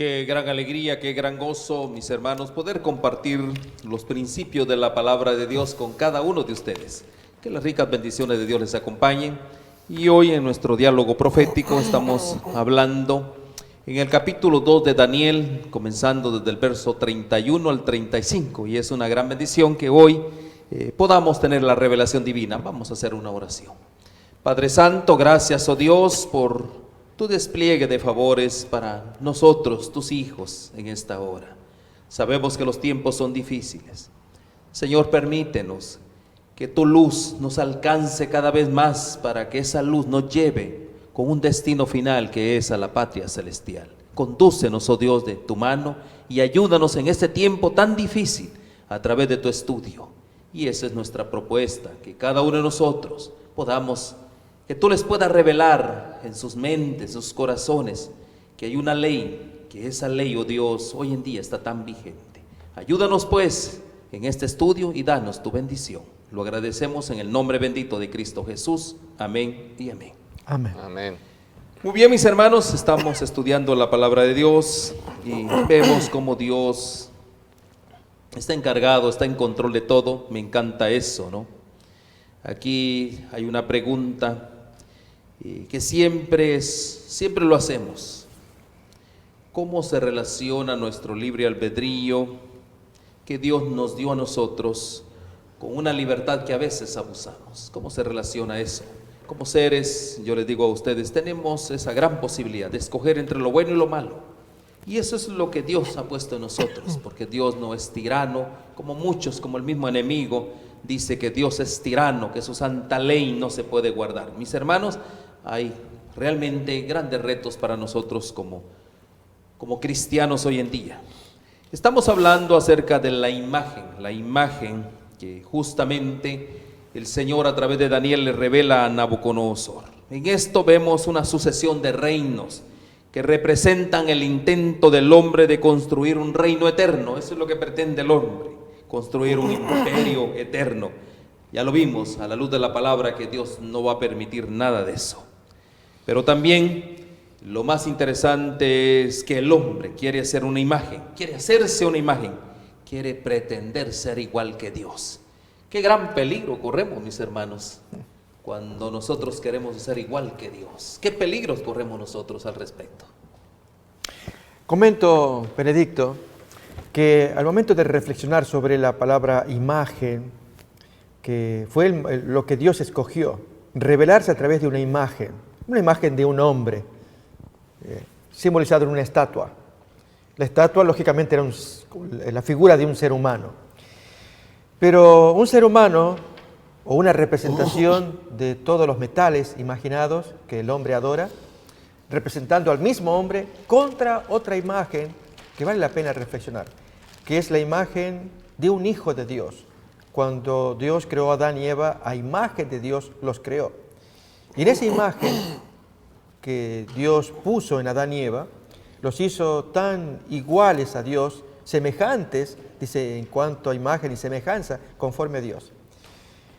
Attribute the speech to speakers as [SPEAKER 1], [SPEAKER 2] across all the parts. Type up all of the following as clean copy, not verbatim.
[SPEAKER 1] Qué gran alegría, qué gran gozo, mis hermanos, poder compartir los principios de la palabra de Dios con cada uno de ustedes. Que las ricas bendiciones de Dios les acompañen. Y hoy en nuestro diálogo profético estamos hablando en el capítulo 2 de Daniel, comenzando desde el verso 31 al 35. Y es una gran bendición que hoy podamos tener la revelación divina. Vamos a hacer una oración. Padre Santo, gracias, oh Dios, por tu despliegue de favores para nosotros, tus hijos, en esta hora. Sabemos que los tiempos son difíciles. Señor, permítenos que tu luz nos alcance cada vez más para que esa luz nos lleve con un destino final que es a la patria celestial. Condúcenos, oh Dios, de tu mano y ayúdanos en este tiempo tan difícil a través de tu estudio. Y esa es nuestra propuesta, que cada uno de nosotros podamos, que tú les puedas revelar en sus mentes, sus corazones, que hay una ley, que esa ley, oh Dios, hoy en día está tan vigente. Ayúdanos pues en este estudio y danos tu bendición. Lo agradecemos en el nombre bendito de Cristo Jesús. Amén y amén.
[SPEAKER 2] Amén.
[SPEAKER 3] Amén.
[SPEAKER 1] Muy bien, mis hermanos, estamos estudiando la palabra de Dios y vemos cómo Dios está encargado, está en control de todo. Me encanta eso, ¿no? Aquí hay una pregunta que siempre lo hacemos. ¿Cómo se relaciona nuestro libre albedrío que Dios nos dio a nosotros con una libertad que a veces abusamos? ¿Cómo se relaciona eso? Como seres, yo les digo a ustedes, tenemos esa gran posibilidad de escoger entre lo bueno y lo malo. Y eso es lo que Dios ha puesto en nosotros, porque Dios no es tirano, como muchos, como el mismo enemigo dice que Dios es tirano, que su santa ley no se puede guardar. Mis hermanos, hay realmente grandes retos para nosotros como cristianos hoy en día. Estamos hablando acerca de la imagen que justamente el Señor a través de Daniel le revela a Nabucodonosor. En esto vemos una sucesión de reinos que representan el intento del hombre de construir un reino eterno. Eso es lo que pretende el hombre, construir un imperio eterno. Ya lo vimos a la luz de la palabra que Dios no va a permitir nada de eso. Pero también lo más interesante es que el hombre quiere hacer una imagen, quiere hacerse una imagen, quiere pretender ser igual que Dios. Qué gran peligro corremos, mis hermanos, cuando nosotros queremos ser igual que Dios. ¿Qué peligros corremos nosotros al respecto?
[SPEAKER 2] Comento, Benedicto, que al momento de reflexionar sobre la palabra imagen, que fue lo que Dios escogió, revelarse a través de una imagen de un hombre, simbolizado en una estatua. La estatua, lógicamente, era la figura de un ser humano. Pero un ser humano, o una representación de todos los metales imaginados que el hombre adora, representando al mismo hombre contra otra imagen que vale la pena reflexionar, que es la imagen de un hijo de Dios. Cuando Dios creó a Adán y Eva, a imagen de Dios los creó. Y en esa imagen que Dios puso en Adán y Eva, los hizo tan iguales a Dios, semejantes, dice, en cuanto a imagen y semejanza, conforme a Dios.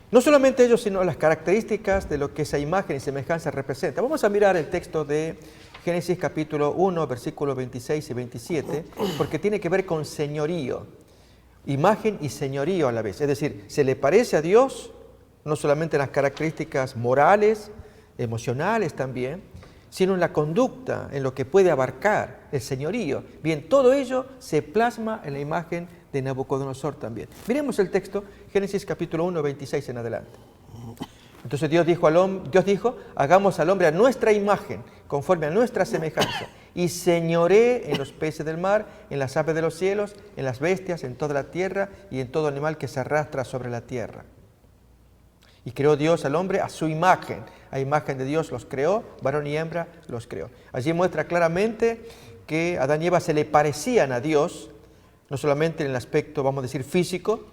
[SPEAKER 2] No solamente ellos, sino las características de lo que esa imagen y semejanza representa. Vamos a mirar el texto de Génesis capítulo 1, versículos 26 y 27, porque tiene que ver con señorío, imagen y señorío a la vez. Es decir, se le parece a Dios, no solamente en las características morales, emocionales también, sino en la conducta, en lo que puede abarcar el señorío. Bien, todo ello se plasma en la imagen de Nabucodonosor también. Miremos el texto, Génesis capítulo 1, 26 en adelante. Entonces Dios dijo, hagamos al hombre a nuestra imagen, conforme a nuestra semejanza, y señoree en los peces del mar, en las aves de los cielos, en las bestias, en toda la tierra y en todo animal que se arrastra sobre la tierra. Y creó Dios al hombre a su imagen. A imagen de Dios los creó, varón y hembra los creó. Allí muestra claramente que Adán y Eva se le parecían a Dios, no solamente en el aspecto, vamos a decir, físico,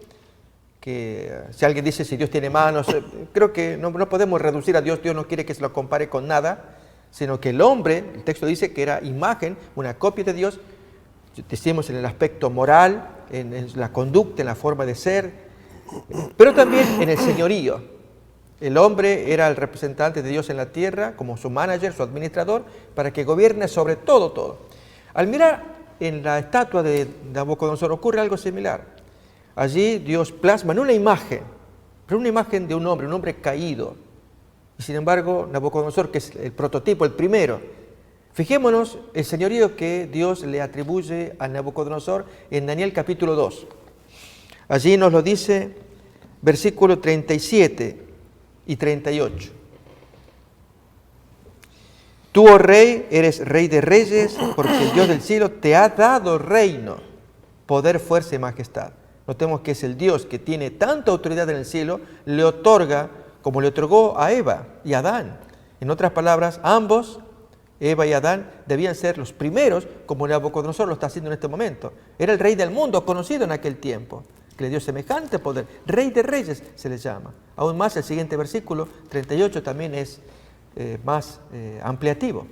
[SPEAKER 2] que si alguien dice si Dios tiene manos, creo que no podemos reducir a Dios. Dios no quiere que se lo compare con nada, sino que el hombre, el texto dice que era imagen, una copia de Dios, decimos en el aspecto moral, en la conducta, en la forma de ser, pero también en el señorío. El hombre era el representante de Dios en la tierra, como su manager, su administrador, para que gobierne sobre todo. Al mirar en la estatua de Nabucodonosor ocurre algo similar. Allí Dios plasma en una imagen, pero una imagen de un hombre caído. Y sin embargo, Nabucodonosor, que es el prototipo, el primero, fijémonos el señorío que Dios le atribuye a Nabucodonosor en Daniel capítulo 2. Allí nos lo dice versículos 37 y 38. Tú, oh rey, eres rey de reyes, porque el Dios del cielo te ha dado reino, poder, fuerza y majestad. Notemos que es el Dios que tiene tanta autoridad en el cielo, le otorga como le otorgó a Eva y a Adán. En otras palabras, ambos, Eva y Adán, debían ser los primeros, como Nabucodonosor lo está haciendo en este momento. Era el rey del mundo, conocido en aquel tiempo, que le dio semejante poder. Rey de reyes se le llama. Aún más, el siguiente versículo, 38, también es más ampliativo.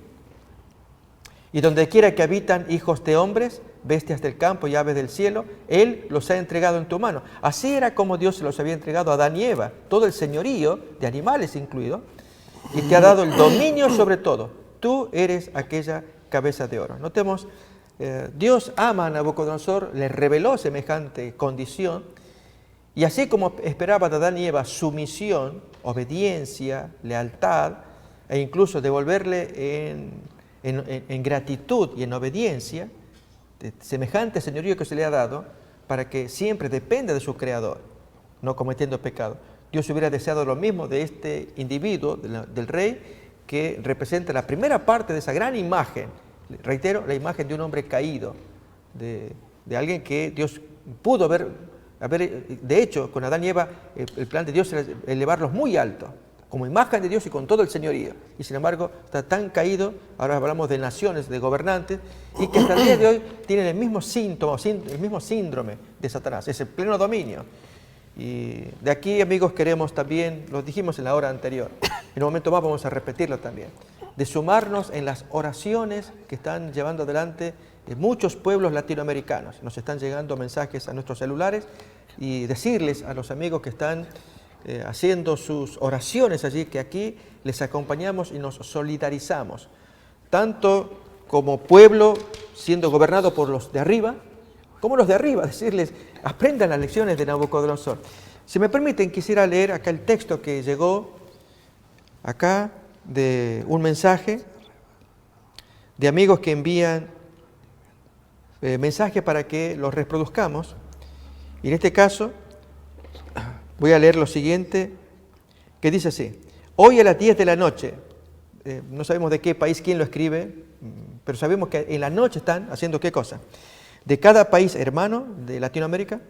[SPEAKER 2] Y donde quiera que habitan hijos de hombres, bestias del campo y aves del cielo, Él los ha entregado en tu mano. Así era como Dios se los había entregado a Adán y Eva, todo el señorío, de animales incluido, y te ha dado el dominio sobre todo. Tú eres aquella cabeza de oro. Notemos, Dios ama a Nabucodonosor, le reveló semejante condición, y así como esperaba de Adán y Eva sumisión, obediencia, lealtad, e incluso devolverle en gratitud y en obediencia, de semejante señorío que se le ha dado, para que siempre dependa de su Creador, no cometiendo pecado. Dios hubiera deseado lo mismo de este individuo, del rey, que representa la primera parte de esa gran imagen. Reitero, la imagen de un hombre caído, de alguien que Dios pudo haber, de hecho, con Adán y Eva, el plan de Dios era elevarlos muy alto, como imagen de Dios y con todo el señorío. Y sin embargo, está tan caído, ahora hablamos de naciones, de gobernantes, y que hasta el día de hoy tienen el mismo síntoma, el mismo síndrome de Satanás, es el pleno dominio. Y de aquí, amigos, queremos también, lo dijimos en la hora anterior, en un momento más vamos a repetirlo también, de sumarnos en las oraciones que están llevando adelante muchos pueblos latinoamericanos. Nos están llegando mensajes a nuestros celulares y decirles a los amigos que están haciendo sus oraciones allí, que aquí les acompañamos y nos solidarizamos, tanto como pueblo siendo gobernado por los de arriba, como los de arriba, decirles, aprendan las lecciones de Nabucodonosor. Si me permiten, quisiera leer acá el texto que llegó acá, de un mensaje de amigos que envían mensajes para que los reproduzcamos. Y en este caso, voy a leer lo siguiente, que dice así: hoy a las 10 de la noche, no sabemos de qué país, quién lo escribe, pero sabemos que en la noche están haciendo qué cosa. De cada país hermano de Latinoamérica,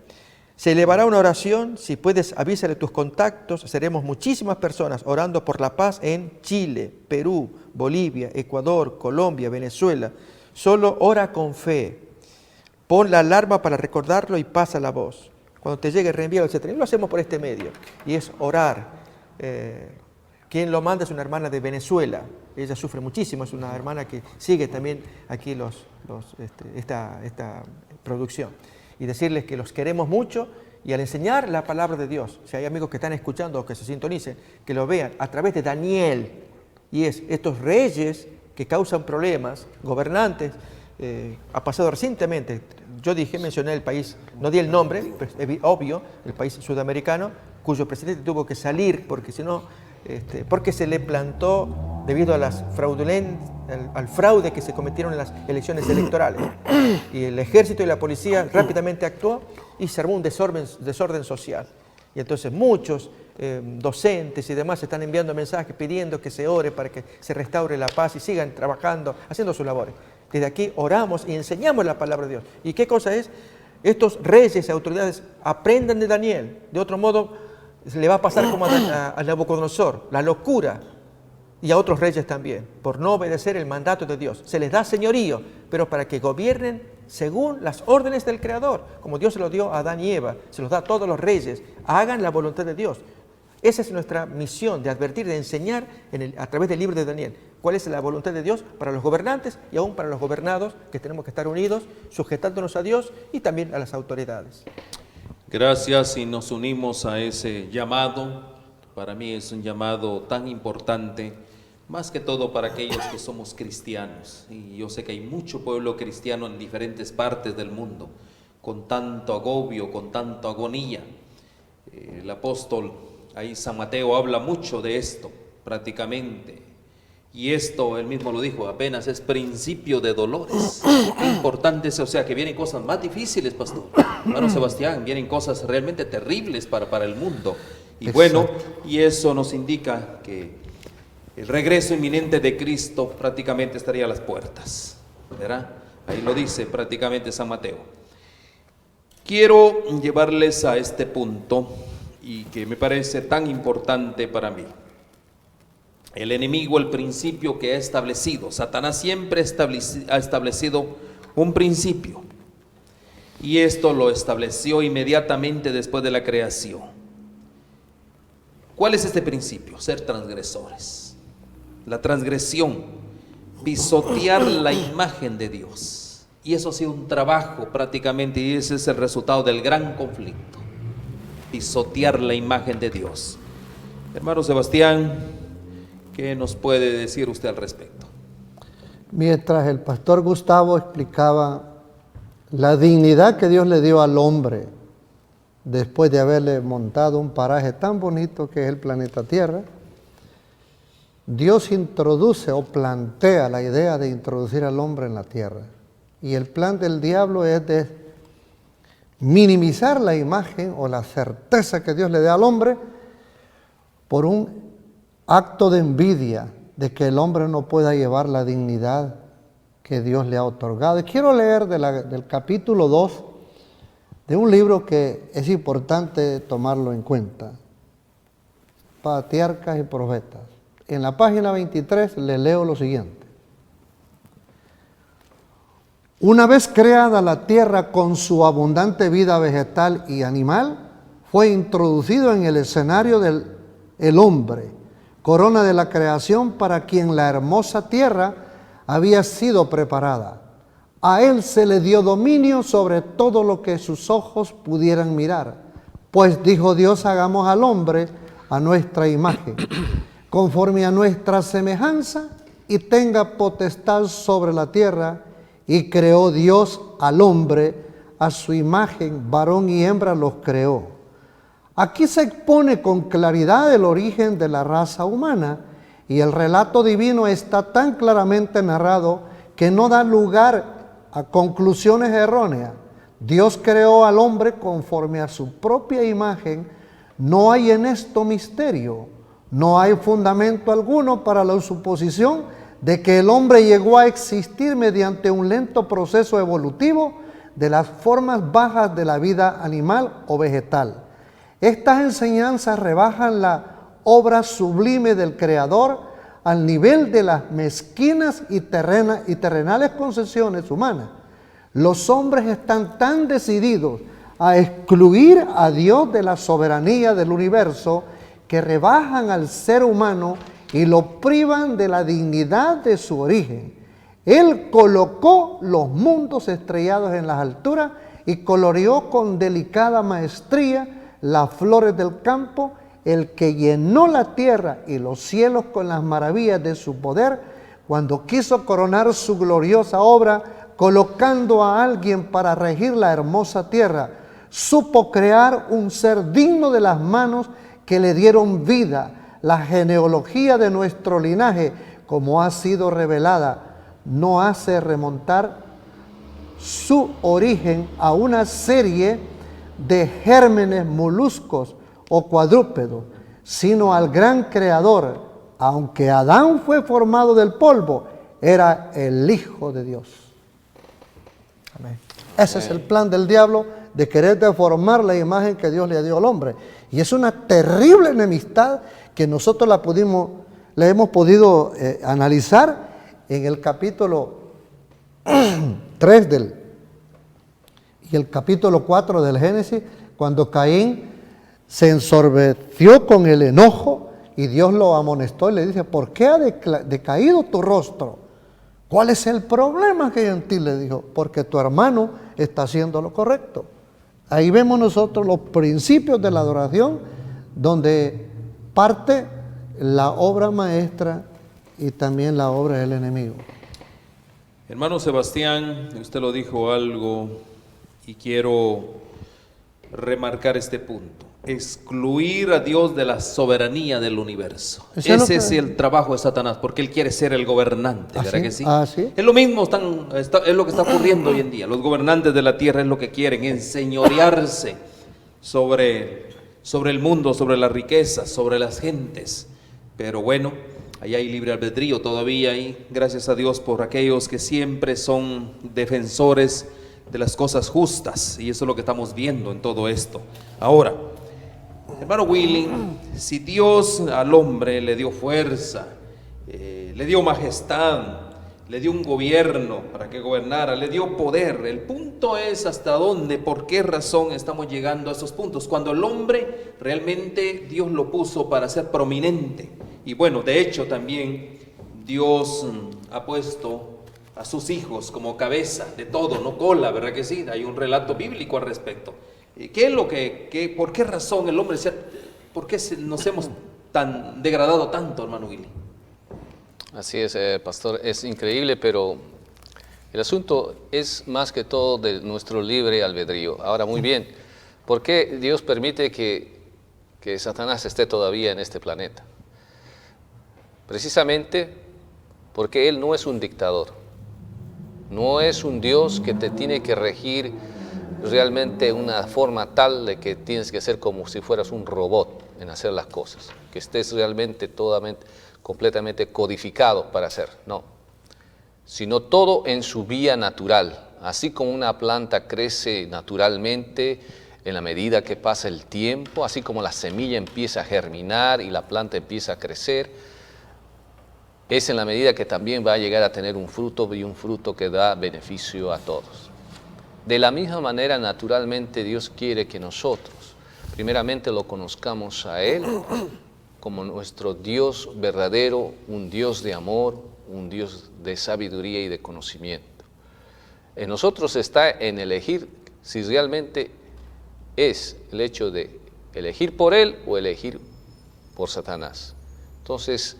[SPEAKER 2] se elevará una oración. Si puedes, avísale a tus contactos. Seremos muchísimas personas orando por la paz en Chile, Perú, Bolivia, Ecuador, Colombia, Venezuela. Solo ora con fe. Pon la alarma para recordarlo y pasa la voz. Cuando te llegue, reenvíalo, etc. Y lo hacemos por este medio, y es orar. Quien lo manda es una hermana de Venezuela. Ella sufre muchísimo, es una hermana que sigue también aquí esta producción. Y decirles que los queremos mucho, y al enseñar la palabra de Dios, si hay amigos que están escuchando o que se sintonicen, que lo vean a través de Daniel, y es estos reyes que causan problemas, gobernantes. Ha pasado recientemente, yo mencioné el país, no di el nombre, pero es obvio, el país sudamericano, cuyo presidente tuvo que salir porque porque se le plantó debido a las al fraude que se cometieron en las elecciones electorales. Y el ejército y la policía rápidamente actuó y se armó un desorden social. Y entonces muchos docentes y demás están enviando mensajes pidiendo que se ore para que se restaure la paz y sigan trabajando, haciendo sus labores. Desde aquí oramos y enseñamos la palabra de Dios. ¿Y qué cosa es? Estos reyes y autoridades aprendan de Daniel. De otro modo, le va a pasar como a Nabucodonosor, la locura, y a otros reyes también, por no obedecer el mandato de Dios. Se les da señorío, pero para que gobiernen según las órdenes del Creador, como Dios se lo dio a Adán y Eva, se los da a todos los reyes. Hagan la voluntad de Dios. Esa es nuestra misión, de advertir, de enseñar a través del libro de Daniel cuál es la voluntad de Dios para los gobernantes y aún para los gobernados, que tenemos que estar unidos, sujetándonos a Dios y también a las autoridades.
[SPEAKER 1] Gracias, y nos unimos a ese llamado. Para mí es un llamado tan importante más que todo para aquellos que somos cristianos. Y yo sé que hay mucho pueblo cristiano en diferentes partes del mundo, con tanto agobio, con tanta agonía. El apóstol, ahí San Mateo, habla mucho de esto, prácticamente. Y esto, él mismo lo dijo, apenas es principio de dolores. Qué importante es, o sea, que vienen cosas más difíciles, pastor. Hermano Sebastián, vienen cosas realmente terribles para el mundo. Y bueno, y eso nos indica que el regreso inminente de Cristo prácticamente estaría a las puertas, ¿verdad? Ahí lo dice prácticamente San Mateo. Quiero llevarles a este punto y que me parece tan importante para mí. El enemigo, el principio que ha establecido. Satanás siempre ha establecido un principio. Y esto lo estableció inmediatamente después de la creación. ¿Cuál es este principio? Ser transgresores. La transgresión, pisotear la imagen de Dios. Y eso ha sido un trabajo prácticamente, y ese es el resultado del gran conflicto. Pisotear la imagen de Dios. Hermano Sebastián, ¿qué nos puede decir usted al respecto?
[SPEAKER 3] Mientras el pastor Gustavo explicaba la dignidad que Dios le dio al hombre después de haberle montado un paraje tan bonito que es el planeta Tierra, Dios introduce o plantea la idea de introducir al hombre en la tierra. Y el plan del diablo es de minimizar la imagen o la certeza que Dios le da al hombre por un acto de envidia de que el hombre no pueda llevar la dignidad que Dios le ha otorgado. Y quiero leer del capítulo 2 de un libro que es importante tomarlo en cuenta, Patriarcas y Profetas. En la página 23 le leo lo siguiente. Una vez creada la tierra con su abundante vida vegetal y animal, fue introducido en el escenario el hombre, corona de la creación para quien la hermosa tierra había sido preparada. A él se le dio dominio sobre todo lo que sus ojos pudieran mirar. Pues dijo Dios, hagamos al hombre a nuestra imagen, conforme a nuestra semejanza, y tenga potestad sobre la tierra. Y creó Dios al hombre a su imagen, varón y hembra los creó. Aquí se expone con claridad el origen de la raza humana, y el relato divino está tan claramente narrado que no da lugar a conclusiones erróneas. Dios creó al hombre conforme a su propia imagen. No hay en esto misterio, no hay fundamento alguno para la suposición de que el hombre llegó a existir mediante un lento proceso evolutivo de las formas bajas de la vida animal o vegetal. Estas enseñanzas rebajan la obra sublime del Creador al nivel de las mezquinas y terrenales concesiones humanas. Los hombres están tan decididos a excluir a Dios de la soberanía del universo que rebajan al ser humano y lo privan de la dignidad de su origen. Él colocó los mundos estrellados en las alturas y coloreó con delicada maestría las flores del campo. El que llenó la tierra y los cielos con las maravillas de su poder, cuando quiso coronar su gloriosa obra, colocando a alguien para regir la hermosa tierra, supo crear un ser digno de las manos que le dieron vida. La genealogía de nuestro linaje, como ha sido revelada, no hace remontar su origen a una serie de gérmenes moluscos o cuadrúpedos, sino al gran creador. Aunque Adán fue formado del polvo, era el Hijo de Dios. Amén. Ese es el plan del diablo, de querer deformar la imagen que Dios le dio al hombre. Y es una terrible enemistad que nosotros la hemos podido analizar en el capítulo 3 y el capítulo 4 del Génesis, cuando Caín se ensorbeció con el enojo y Dios lo amonestó y le dice, ¿por qué ha decaído tu rostro? ¿Cuál es el problema que hay en ti? Le dijo, porque tu hermano está haciendo lo correcto. Ahí vemos nosotros los principios de la adoración, donde parte la obra maestra y también la obra del enemigo.
[SPEAKER 1] Hermano Sebastián, usted lo dijo algo y quiero remarcar este punto. Excluir a Dios de la soberanía del universo.
[SPEAKER 3] Eso es lo
[SPEAKER 1] Ese es
[SPEAKER 3] que-
[SPEAKER 1] el trabajo de Satanás, porque él quiere ser el gobernante, ¿verdad
[SPEAKER 3] ¿Ah,
[SPEAKER 1] que
[SPEAKER 3] sí?
[SPEAKER 1] sí?
[SPEAKER 3] Ah, ¿sí?
[SPEAKER 1] Es lo mismo, es lo que está ocurriendo hoy en día. Los gobernantes de la tierra es lo que quieren, enseñorearse sobre el mundo, sobre las riquezas, sobre las gentes. Pero bueno, ahí hay libre albedrío todavía y gracias a Dios por aquellos que siempre son defensores de las cosas justas, y eso es lo que estamos viendo en todo esto. Ahora, hermano Willy, si Dios al hombre le dio fuerza, le dio majestad, le dio un gobierno para que gobernara, le dio poder, el punto es hasta dónde, por qué razón estamos llegando a esos puntos, cuando el hombre realmente Dios lo puso para ser prominente. Y bueno, de hecho también Dios ha puesto a sus hijos como cabeza de todo, no cola, ¿verdad que sí? Hay un relato bíblico al respecto. ¿Qué es lo por qué razón el hombre por qué nos hemos tan degradado tanto, hermano Willy?
[SPEAKER 4] Así es, pastor, es increíble, pero el asunto es más que todo de nuestro libre albedrío. Ahora, muy bien, ¿por qué Dios permite que Satanás esté todavía en este planeta? Precisamente porque Él no es un dictador, no es un Dios que te tiene que regir realmente una forma tal de que tienes que ser como si fueras un robot en hacer las cosas, que estés realmente completamente codificado para hacer, no, sino todo en su vía natural, así como una planta crece naturalmente en la medida que pasa el tiempo, así como la semilla empieza a germinar y la planta empieza a crecer, es en la medida que también va a llegar a tener un fruto y un fruto que da beneficio a todos. De la misma manera, naturalmente, Dios quiere que nosotros, primeramente, lo conozcamos a Él como nuestro Dios verdadero, un Dios de amor, un Dios de sabiduría y de conocimiento. En nosotros está en elegir si realmente es el hecho de elegir por Él o elegir por Satanás. Entonces,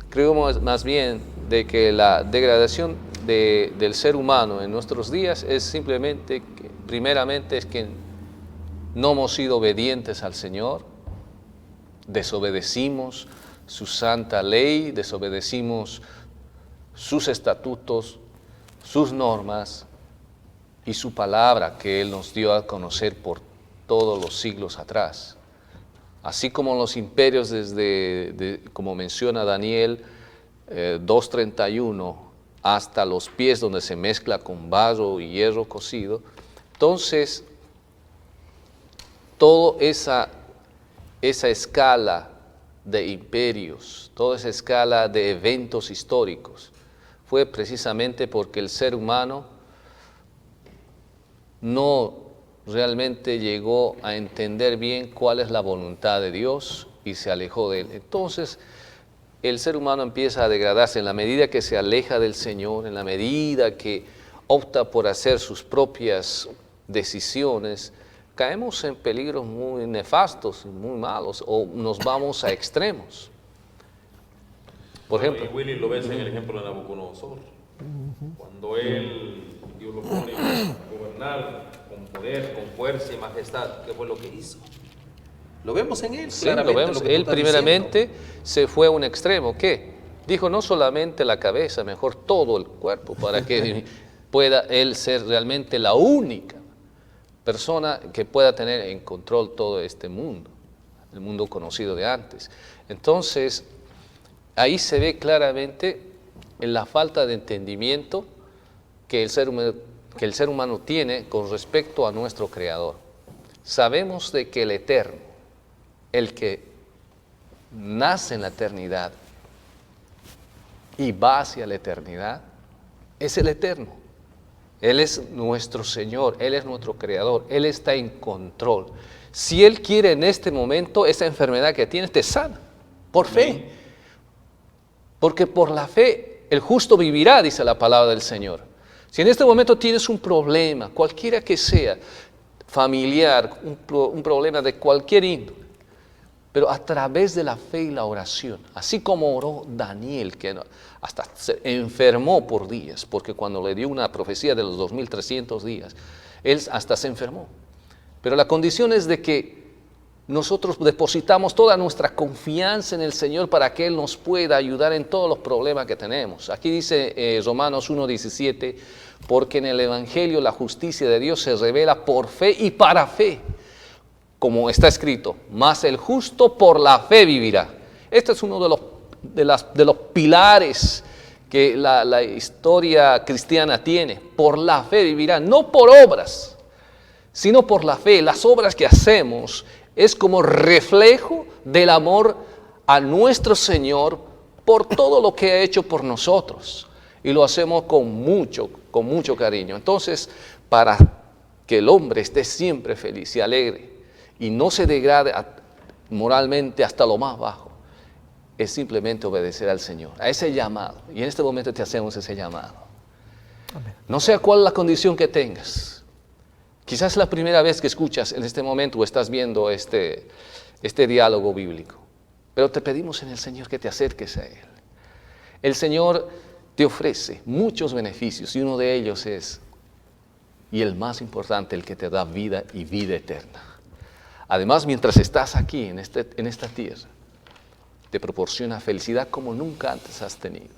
[SPEAKER 4] creo más bien de que la degradación del ser humano en nuestros días es simplemente, primeramente, es que no hemos sido obedientes al Señor, desobedecimos su santa ley, desobedecimos sus estatutos, sus normas y su palabra que Él nos dio a conocer por todos los siglos atrás. Así como los imperios como menciona Daniel 2:31, hasta los pies donde se mezcla con barro y hierro cocido, entonces toda esa escala de imperios, toda esa escala de eventos históricos, fue precisamente porque el ser humano no realmente llegó a entender bien cuál es la voluntad de Dios y se alejó de Él. Entonces, el ser humano empieza a degradarse en la medida que se aleja del Señor, en la medida que opta por hacer sus propias decisiones, caemos en peligros muy nefastos, muy malos, o nos vamos a extremos. Por ejemplo,
[SPEAKER 1] Y Willy lo ves en el ejemplo de Nabucodonosor, cuando Dios lo pone a gobernar con poder, con fuerza y majestad, ¿qué fue lo que hizo? Lo vemos en él,
[SPEAKER 4] sí,
[SPEAKER 1] claramente.
[SPEAKER 4] lo vemos.
[SPEAKER 1] Lo que tú
[SPEAKER 4] Él
[SPEAKER 1] estás
[SPEAKER 4] primeramente
[SPEAKER 1] diciendo.
[SPEAKER 4] se fue a un extremo. ¿Qué? Dijo no solamente la cabeza, mejor todo el cuerpo, para que pueda él ser realmente la única persona que pueda tener en control todo este mundo, el mundo conocido de antes. Entonces, ahí se ve claramente en la falta de entendimiento que el ser humano tiene con respecto a nuestro Creador. Sabemos de que el Eterno, el que nace en la eternidad y va hacia la eternidad, es el Eterno. Él es nuestro Señor, Él es nuestro Creador, Él está en control. Si Él quiere en este momento, esa enfermedad que tienes te sana, por fe. Porque por la fe el justo vivirá, dice la palabra del Señor. Si en este momento tienes un problema, cualquiera que sea, familiar, un problema de cualquier índole, pero a través de la fe y la oración, así como oró Daniel, que hasta se enfermó por días, porque cuando le dio una profecía de los 2300 días, él hasta se enfermó. Pero la condición es de que nosotros depositamos toda nuestra confianza en el Señor para que Él nos pueda ayudar en todos los problemas que tenemos. Aquí dice Romanos 1:17, porque en el Evangelio la justicia de Dios se revela por fe y para fe, como está escrito, mas el justo por la fe vivirá. Este es uno de los pilares que la historia cristiana tiene. Por la fe vivirá, no por obras, sino por la fe. Las obras que hacemos es como reflejo del amor a nuestro Señor por todo lo que ha hecho por nosotros. Y lo hacemos con mucho cariño. Entonces, para que el hombre esté siempre feliz y alegre y no se degrade moralmente hasta lo más bajo, es simplemente obedecer al Señor, a ese llamado. Y en este momento te hacemos ese llamado. Amén. No sé cuál es la condición que tengas. Quizás es la primera vez que escuchas en este momento o estás viendo este diálogo bíblico. Pero te pedimos en el Señor que te acerques a Él. El Señor te ofrece muchos beneficios y uno de ellos es, y el más importante, el que te da vida y vida eterna. Además, mientras estás aquí en esta tierra, te proporciona felicidad como nunca antes has tenido.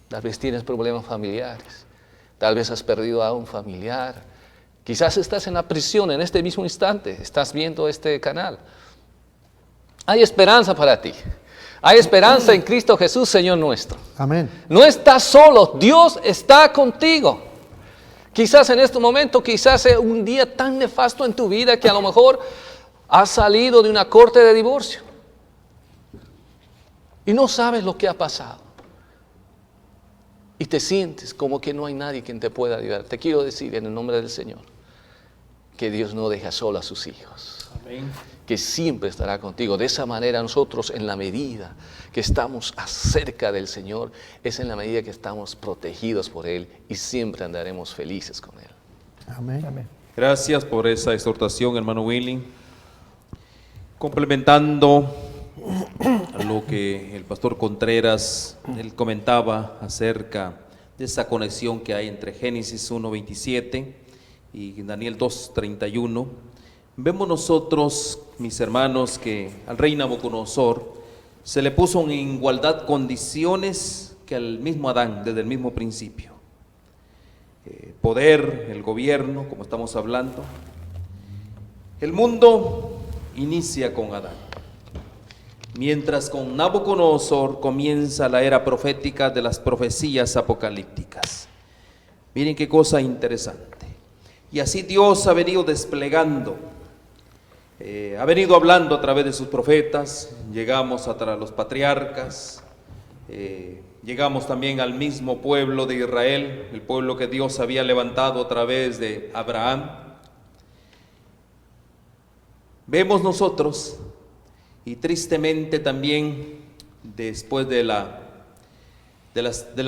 [SPEAKER 4] Tal vez tienes problemas familiares, tal vez has perdido a un familiar, quizás estás en la prisión en este mismo instante, estás viendo este canal. Hay esperanza para ti. Hay esperanza en Cristo Jesús, Señor nuestro.
[SPEAKER 3] Amén.
[SPEAKER 4] No estás solo, Dios está contigo. Quizás en este momento, quizás es un día tan nefasto en tu vida que a lo mejor has salido de una corte de divorcio y no sabes lo que ha pasado. Y te sientes como que no hay nadie quien te pueda ayudar. Te quiero decir en el nombre del Señor que Dios no deja solo a sus hijos.
[SPEAKER 1] Amén.
[SPEAKER 4] Que siempre estará contigo. De esa manera nosotros, en la medida que estamos acerca del Señor, es en la medida que estamos protegidos por Él y siempre andaremos felices con Él.
[SPEAKER 3] Amén.
[SPEAKER 2] Amén.
[SPEAKER 1] Gracias por esa exhortación, hermano Willy. Complementando a lo que el pastor Contreras, él comentaba acerca de esa conexión que hay entre Génesis 1:27 y Daniel 2:31, vemos nosotros, mis hermanos, que al rey Nabucodonosor se le puso en igualdad condiciones que al mismo Adán desde el mismo principio. Poder, el gobierno, como estamos hablando. El mundo inicia con Adán, mientras con Nabucodonosor comienza la era profética de las profecías apocalípticas. Miren qué cosa interesante. Y así Dios ha venido desplegando, ha venido hablando a través de sus profetas. Llegamos a los patriarcas, llegamos también al mismo pueblo de Israel, el pueblo que Dios había levantado a través de Abraham. Vemos nosotros, y tristemente también después de la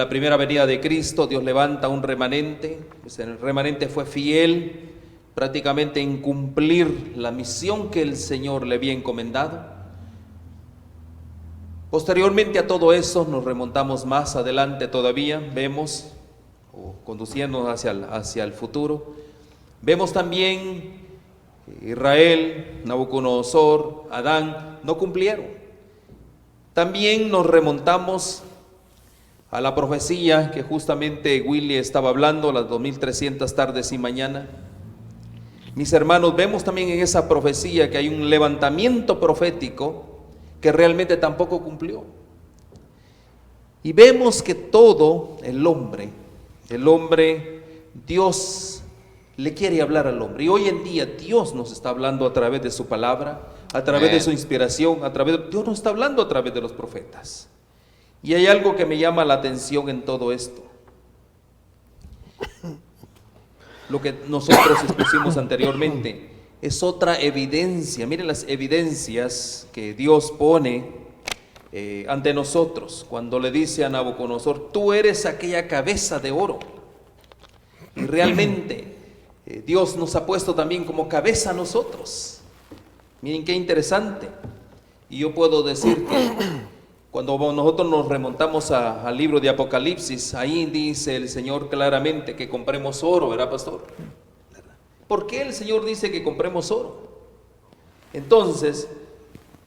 [SPEAKER 1] primera venida de Cristo, Dios levanta un remanente. El remanente fue fiel prácticamente en cumplir la misión que el Señor le había encomendado. Posteriormente a todo eso, nos remontamos más adelante todavía, vemos, conduciéndonos hacia el futuro, vemos también Israel, Nabucodonosor, Adán, no cumplieron. También nos remontamos a la profecía que justamente Willy estaba hablando, las 2300 tardes y mañana. Mis hermanos, vemos también en esa profecía que hay un levantamiento profético que realmente tampoco cumplió. Y vemos que todo el hombre, Dios le quiere hablar al hombre. Y hoy en día Dios nos está hablando a través de su palabra, a través de su inspiración, Dios nos está hablando a través de los profetas. Y hay algo que me llama la atención en todo esto. Lo que nosotros expusimos anteriormente es otra evidencia. Miren las evidencias que Dios pone ante nosotros cuando le dice a Nabucodonosor: tú eres aquella cabeza de oro. Y realmente Dios nos ha puesto también como cabeza a nosotros. Miren qué interesante. Y yo puedo decir que cuando nosotros nos remontamos al libro de Apocalipsis, ahí dice el Señor claramente que compremos oro, ¿verdad, pastor? ¿Por qué el Señor dice que compremos oro? Entonces,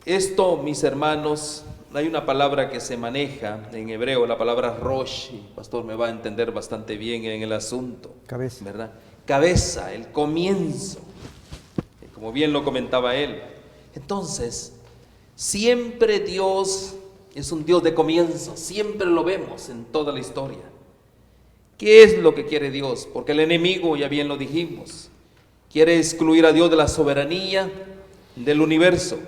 [SPEAKER 1] esto, mis hermanos, hay una palabra que se maneja en hebreo, la palabra rosh, y el pastor me va a entender bastante bien en el asunto.
[SPEAKER 2] Cabeza.
[SPEAKER 1] ¿Verdad? Cabeza, el comienzo, como bien lo comentaba él. Entonces, siempre Dios es un Dios de comienzo, siempre lo vemos en toda la historia. ¿Qué es lo que quiere Dios? Porque el enemigo, ya bien lo dijimos, quiere excluir a Dios de la soberanía del universo.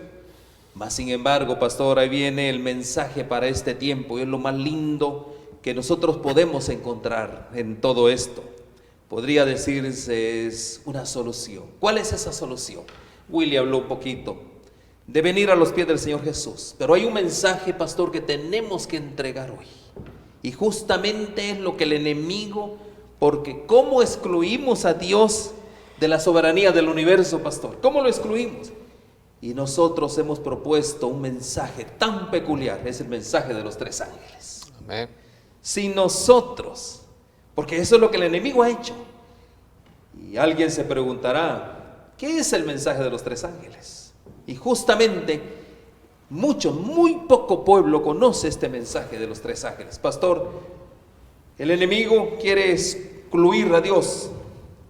[SPEAKER 1] Mas sin embargo, pastor, ahí viene el mensaje para este tiempo, y es lo más lindo que nosotros podemos encontrar en todo esto. Podría decirse es una solución. ¿Cuál es esa solución? Willy habló un poquito de venir a los pies del Señor Jesús, pero hay un mensaje, pastor, que tenemos que entregar hoy, y justamente es lo que el enemigo, porque ¿cómo excluimos a Dios de la soberanía del universo, pastor? ¿Cómo lo excluimos? Y nosotros hemos propuesto un mensaje tan peculiar, es el mensaje de los 3 ángeles.
[SPEAKER 4] Amén.
[SPEAKER 1] Si nosotros, porque eso es lo que el enemigo ha hecho, y alguien se preguntará, ¿qué es el mensaje de los 3 ángeles? Y justamente, muy poco pueblo conoce este mensaje de los 3 ángeles. Pastor, el enemigo quiere excluir a Dios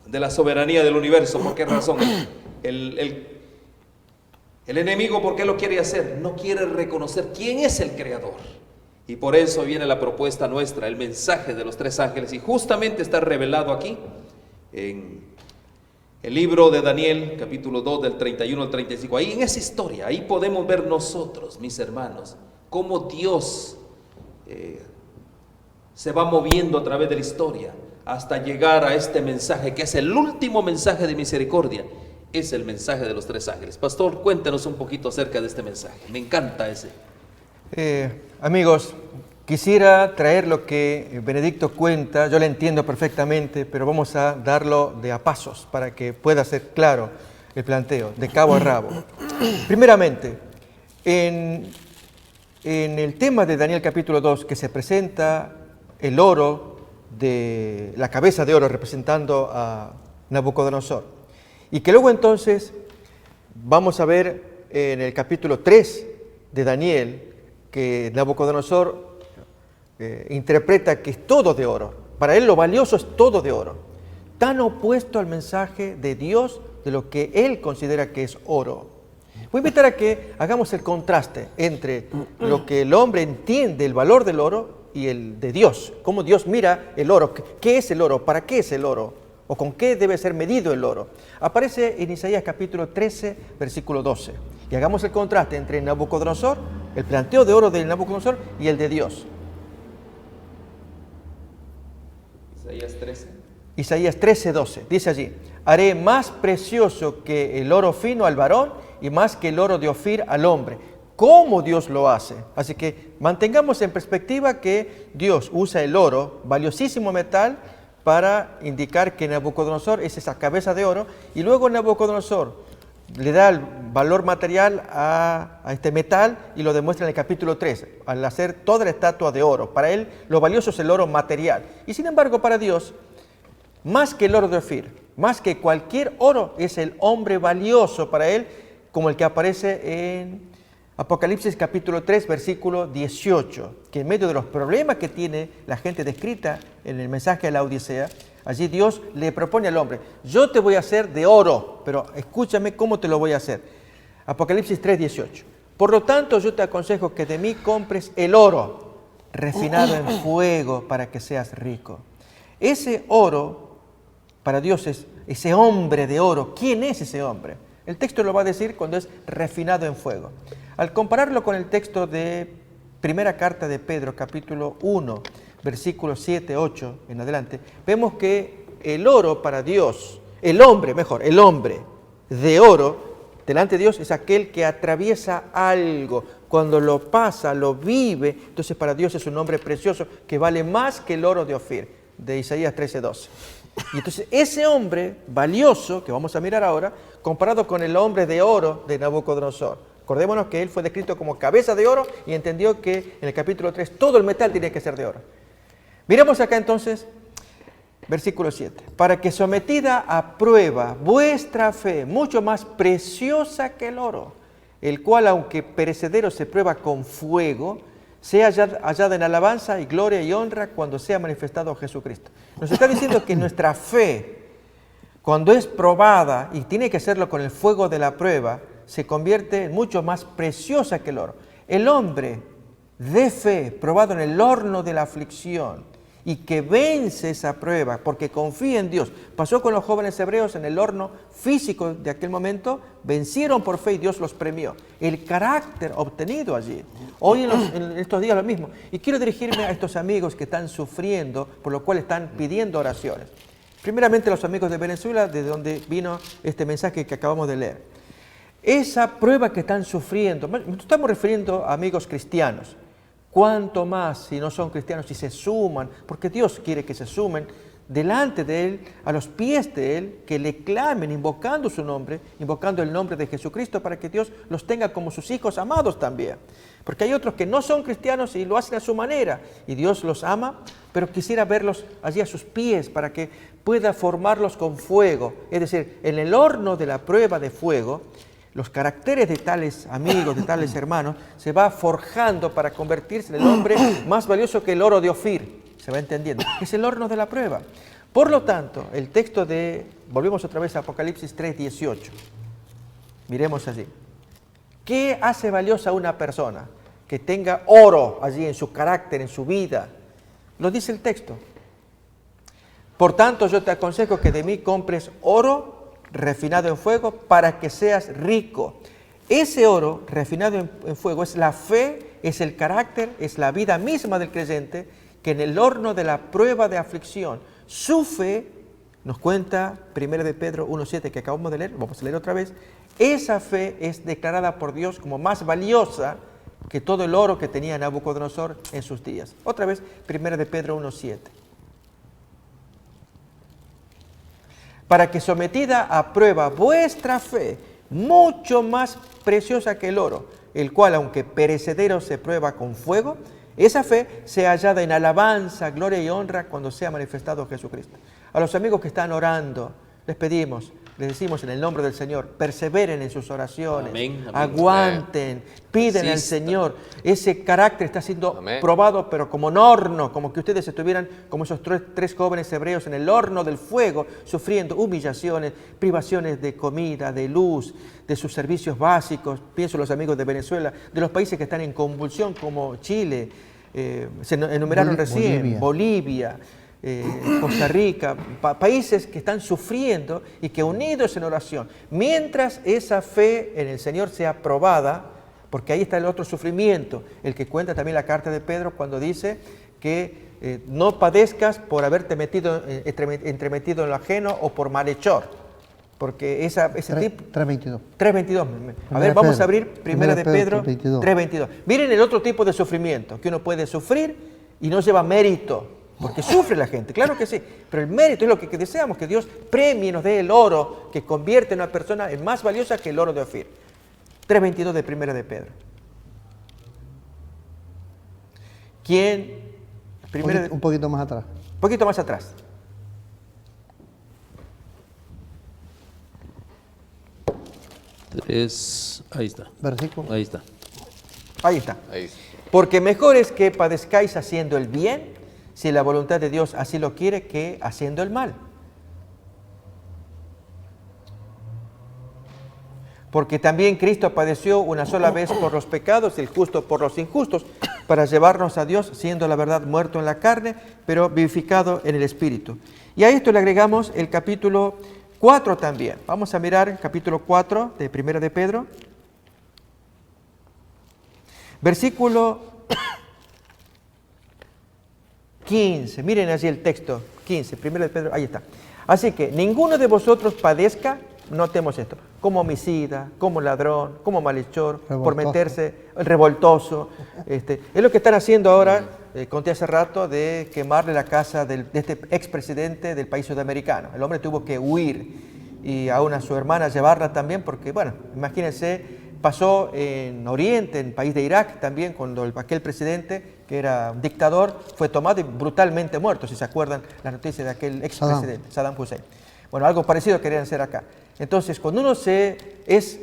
[SPEAKER 1] de la soberanía del universo. ¿Por qué razón? El enemigo, ¿por qué lo quiere hacer? No quiere reconocer quién es el creador. Y por eso viene la propuesta nuestra, el mensaje de los 3 ángeles. Y justamente está revelado aquí en el libro de Daniel, capítulo 2, del 31 al 35. Ahí en esa historia, ahí podemos ver nosotros, mis hermanos, cómo Dios se va moviendo a través de la historia hasta llegar a este mensaje, que es el último mensaje de misericordia. Es el mensaje de los 3 ángeles. Pastor, cuéntenos un poquito acerca de este mensaje. Me encanta ese.
[SPEAKER 2] Amigos, quisiera traer lo que Benedicto cuenta. Yo lo entiendo perfectamente, pero vamos a darlo de a pasos para que pueda ser claro el planteo, de cabo a rabo. Primeramente, en el tema de Daniel capítulo 2, que se presenta el oro, de la cabeza de oro representando a Nabucodonosor. Y que luego entonces vamos a ver en el capítulo 3 de Daniel que Nabucodonosor interpreta que es todo de oro. Para él lo valioso es todo de oro. Tan opuesto al mensaje de Dios de lo que él considera que es oro. Voy a invitar a que hagamos el contraste entre lo que el hombre entiende el valor del oro y el de Dios. Cómo Dios mira el oro. ¿Qué es el oro? ¿Para qué es el oro? ¿O con qué debe ser medido el oro? Aparece en Isaías capítulo 13, versículo 12. Y hagamos el contraste entre Nabucodonosor, el planteo de oro de Nabucodonosor, y el de Dios.
[SPEAKER 1] Isaías 13.
[SPEAKER 2] Isaías 13, 12. Dice allí: haré más precioso que el oro fino al varón y más que el oro de Ofir al hombre. ¿Cómo Dios lo hace? Así que mantengamos en perspectiva que Dios usa el oro, valiosísimo metal, para indicar que Nabucodonosor es esa cabeza de oro, y luego Nabucodonosor le da el valor material a este metal y lo demuestra en el capítulo 3, al hacer toda la estatua de oro. Para él lo valioso es el oro material. Y sin embargo para Dios, más que el oro de Ofir, más que cualquier oro, es el hombre valioso para él, como el que aparece en Apocalipsis capítulo 3, versículo 18, que en medio de los problemas que tiene la gente descrita en el mensaje de la Odisea, allí Dios le propone al hombre: yo te voy a hacer de oro, pero escúchame cómo te lo voy a hacer. Apocalipsis 3, 18. Por lo tanto, yo te aconsejo que de mí compres el oro refinado en fuego para que seas rico. Ese oro, para Dios, es ese hombre de oro. ¿Quién es ese hombre? El texto lo va a decir cuando es refinado en fuego. Al compararlo con el texto de primera carta de Pedro, capítulo 1, versículos 7, 8 en adelante, vemos que el oro para Dios, el hombre de oro, delante de Dios es aquel que atraviesa algo. Cuando lo pasa, lo vive, entonces para Dios es un hombre precioso que vale más que el oro de Ofir, de Isaías 13, 12. Y entonces ese hombre valioso, que vamos a mirar ahora, comparado con el hombre de oro de Nabucodonosor, Acordémonos que él fue descrito como cabeza de oro y entendió que en el capítulo 3 todo el metal tenía que ser de oro. Miremos acá entonces, versículo 7. Para que sometida a prueba vuestra fe, mucho más preciosa que el oro, el cual aunque perecedero se prueba con fuego, sea hallada en alabanza y gloria y honra cuando sea manifestado Jesucristo. Nos está diciendo que nuestra fe, cuando es probada, y tiene que hacerlo con el fuego de la prueba, se convierte en mucho más preciosa que el oro. El hombre de fe, probado en el horno de la aflicción, y que vence esa prueba porque confía en Dios. Pasó con los jóvenes hebreos en el horno físico de aquel momento, vencieron por fe y Dios los premió. El carácter obtenido allí. Hoy en estos días lo mismo. Y quiero dirigirme a estos amigos que están sufriendo, por lo cual están pidiendo oraciones. Primeramente los amigos de Venezuela, de donde vino este mensaje que acabamos de leer. Esa prueba que están sufriendo, nos estamos refiriendo a amigos cristianos. Cuánto más si no son cristianos, si se suman, porque Dios quiere que se sumen delante de Él, a los pies de Él, que le clamen invocando su nombre, invocando el nombre de Jesucristo para que Dios los tenga como sus hijos amados también. Porque hay otros que no son cristianos y lo hacen a su manera y Dios los ama, pero quisiera verlos allí a sus pies para que pueda formarlos con fuego. Es decir, en el horno de la prueba de fuego, los caracteres de tales amigos, de tales hermanos, se va forjando para convertirse en el hombre más valioso que el oro de Ofir. Se va entendiendo. Es el horno de la prueba. Por lo tanto, el texto de, volvemos otra vez a Apocalipsis 3:18. Miremos allí. ¿Qué hace valiosa a una persona? Que tenga oro allí en su carácter, en su vida. Lo dice el texto. Por tanto, yo te aconsejo que de mí compres oro refinado en fuego para que seas rico. Ese oro refinado en fuego es la fe, es el carácter, es la vida misma del creyente que en el horno de la prueba de aflicción, su fe, nos cuenta 1 de Pedro 1:7 que acabamos de leer, vamos a leer otra vez, esa fe es declarada por Dios como más valiosa que todo el oro que tenía Nabucodonosor en sus días. Otra vez, 1 de Pedro 1:7. Para que sometida a prueba vuestra fe, mucho más preciosa que el oro, el cual aunque perecedero se prueba con fuego, esa fe sea hallada en alabanza, gloria y honra cuando sea manifestado Jesucristo. A los amigos que están orando, les pedimos, les decimos en el nombre del Señor, perseveren en sus oraciones,
[SPEAKER 1] Amén, amén.
[SPEAKER 2] aguanten, piden al
[SPEAKER 1] Persistan.
[SPEAKER 2] Señor. Ese carácter está siendo
[SPEAKER 4] Amén.
[SPEAKER 2] probado, pero como en horno, como que ustedes estuvieran como esos tres jóvenes hebreos en el horno del fuego, sufriendo humillaciones, privaciones de comida, de luz, de sus servicios básicos. Pienso en los amigos de Venezuela, de los países que están en convulsión como Chile, se enumeraron recién, Bolivia, Costa Rica, países que están sufriendo y que unidos en oración, mientras esa fe en el Señor sea probada, porque ahí está el otro sufrimiento, el que cuenta también la carta de Pedro cuando dice que no padezcas por haberte entremetido en lo ajeno o por malhechor, porque ese tipo...
[SPEAKER 3] 3:22.
[SPEAKER 2] 3:22. A ver, vamos a abrir 1 de Pedro
[SPEAKER 3] 3:22.
[SPEAKER 2] 3:22. Miren el otro tipo de sufrimiento, que uno puede sufrir y no lleva mérito, porque sufre la gente, claro que sí, pero el mérito es lo que deseamos, que Dios premie y nos dé el oro que convierte a una persona en más valiosa que el oro de Ofir. 3:22 de 1 de Pedro. ¿Quién?
[SPEAKER 3] Un poquito más atrás.
[SPEAKER 2] Un poquito más atrás.
[SPEAKER 1] Ahí está.
[SPEAKER 3] Versículo.
[SPEAKER 1] Ahí está.
[SPEAKER 2] Ahí está.
[SPEAKER 4] Ahí.
[SPEAKER 2] Porque mejor es que padezcáis haciendo el bien, si la voluntad de Dios así lo quiere, que haciendo el mal. Porque también Cristo padeció una sola vez por los pecados, el justo por los injustos, para llevarnos a Dios, siendo la verdad muerto en la carne, pero vivificado en el Espíritu. Y a esto le agregamos el capítulo 4 también. Vamos a mirar el capítulo 4 de 1 de Pedro. Versículo 15. Miren allí el texto. 15. 1 de Pedro. Ahí está. Así que ninguno de vosotros padezca, notemos esto, como homicida, como ladrón, como malhechor, por meterse, el revoltoso. Es lo que están haciendo ahora, conté hace rato, de quemarle la casa de este expresidente del país sudamericano. El hombre tuvo que huir y aún a su hermana llevarla también porque, bueno, imagínense pasó en Oriente, en el país de Irak también, cuando aquel presidente, que era un dictador, fue tomado y brutalmente muerto, si se acuerdan la noticia de aquel expresidente, Saddam Hussein. Bueno, algo parecido querían hacer acá. Entonces, cuando uno es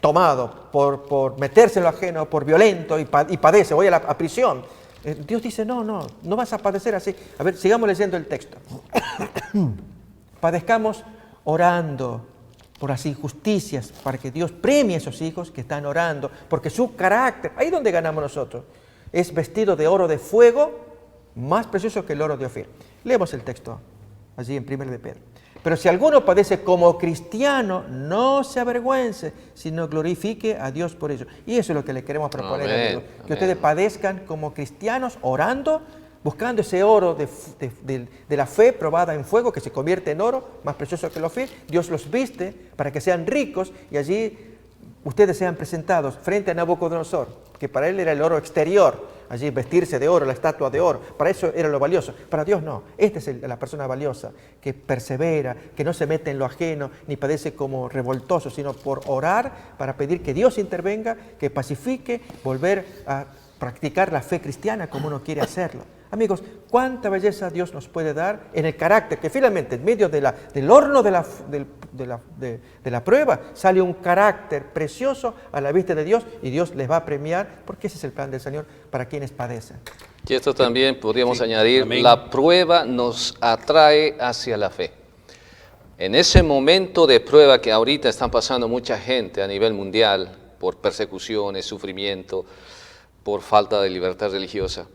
[SPEAKER 2] tomado por meterse en lo ajeno, por violento y padece, voy a prisión, Dios dice, no vas a padecer así. A ver, sigamos leyendo el texto. Padezcamos orando por las injusticias, para que Dios premie a esos hijos que están orando, porque su carácter, ahí es donde ganamos nosotros, es vestido de oro de fuego, más precioso que el oro de Ofir. Leemos el texto, allí en 1 de Pedro. Pero si alguno padece como cristiano, no se avergüence, sino glorifique a Dios por ello. Y eso es lo que le queremos proponer a Dios, que ustedes padezcan como cristianos, orando, buscando ese oro de la fe probada en fuego, que se convierte en oro, más precioso que el Ofir. Dios los viste para que sean ricos y allí ustedes sean presentados frente a Nabucodonosor, que para él era el oro exterior, allí vestirse de oro, la estatua de oro, para eso era lo valioso. Para Dios no, esta es la persona valiosa, que persevera, que no se mete en lo ajeno, ni padece como revoltoso, sino por orar para pedir que Dios intervenga, que pacifique, volver a practicar la fe cristiana como uno quiere hacerlo. Amigos, cuánta belleza Dios nos puede dar en el carácter, que finalmente en medio del horno de la prueba sale un carácter precioso a la vista de Dios, y Dios les va a premiar, porque ese es el plan del Señor para quienes padecen.
[SPEAKER 4] Y esto también podríamos añadir,
[SPEAKER 1] Amén.
[SPEAKER 4] la prueba nos atrae hacia la fe. En ese momento de prueba que ahorita están pasando mucha gente a nivel mundial por persecuciones, sufrimiento, por falta de libertad religiosa,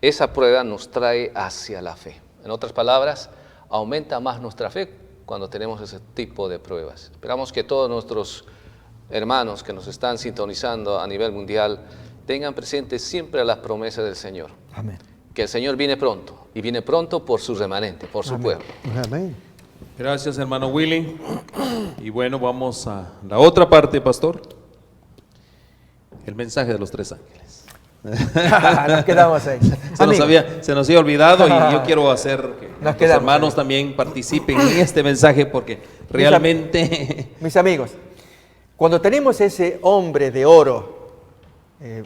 [SPEAKER 4] esa prueba nos trae hacia la fe. En otras palabras, aumenta más nuestra fe cuando tenemos ese tipo de pruebas. Esperamos que todos nuestros hermanos que nos están sintonizando a nivel mundial tengan presentes siempre las promesas del Señor.
[SPEAKER 2] Amén.
[SPEAKER 4] Que el Señor viene pronto, y viene pronto por su remanente, por su pueblo.
[SPEAKER 3] Amén.
[SPEAKER 1] Gracias, hermano Willy. Y bueno, vamos a la otra parte, pastor. El mensaje de los 3 ángeles.
[SPEAKER 2] Nos quedamos ahí.
[SPEAKER 1] Se nos había olvidado, y yo quiero hacer que los
[SPEAKER 2] quedamos
[SPEAKER 1] hermanos
[SPEAKER 2] ahí.
[SPEAKER 1] también participen en este mensaje, porque realmente...
[SPEAKER 2] Mis amigos, cuando tenemos ese hombre de oro,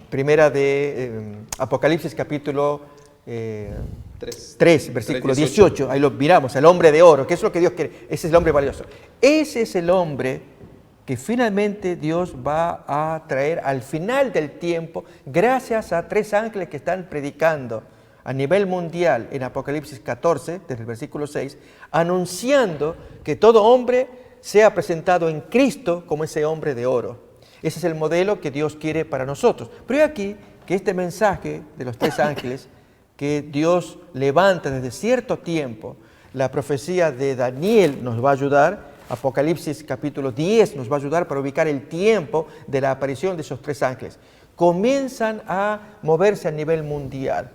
[SPEAKER 2] primera de Apocalipsis capítulo 3, versículo 18, ahí lo miramos, el hombre de oro, que es lo que Dios quiere, ese es el hombre valioso. Ese es el hombre que finalmente Dios va a traer al final del tiempo, gracias a 3 ángeles que están predicando a nivel mundial en Apocalipsis 14, desde el versículo 6, anunciando que todo hombre sea presentado en Cristo como ese hombre de oro. Ese es el modelo que Dios quiere para nosotros. Pero he aquí que este mensaje de los 3 ángeles que Dios levanta desde cierto tiempo, la profecía de Daniel nos va a ayudar. Apocalipsis capítulo 10 nos va a ayudar para ubicar el tiempo de la aparición de esos 3 ángeles. Comienzan a moverse a nivel mundial.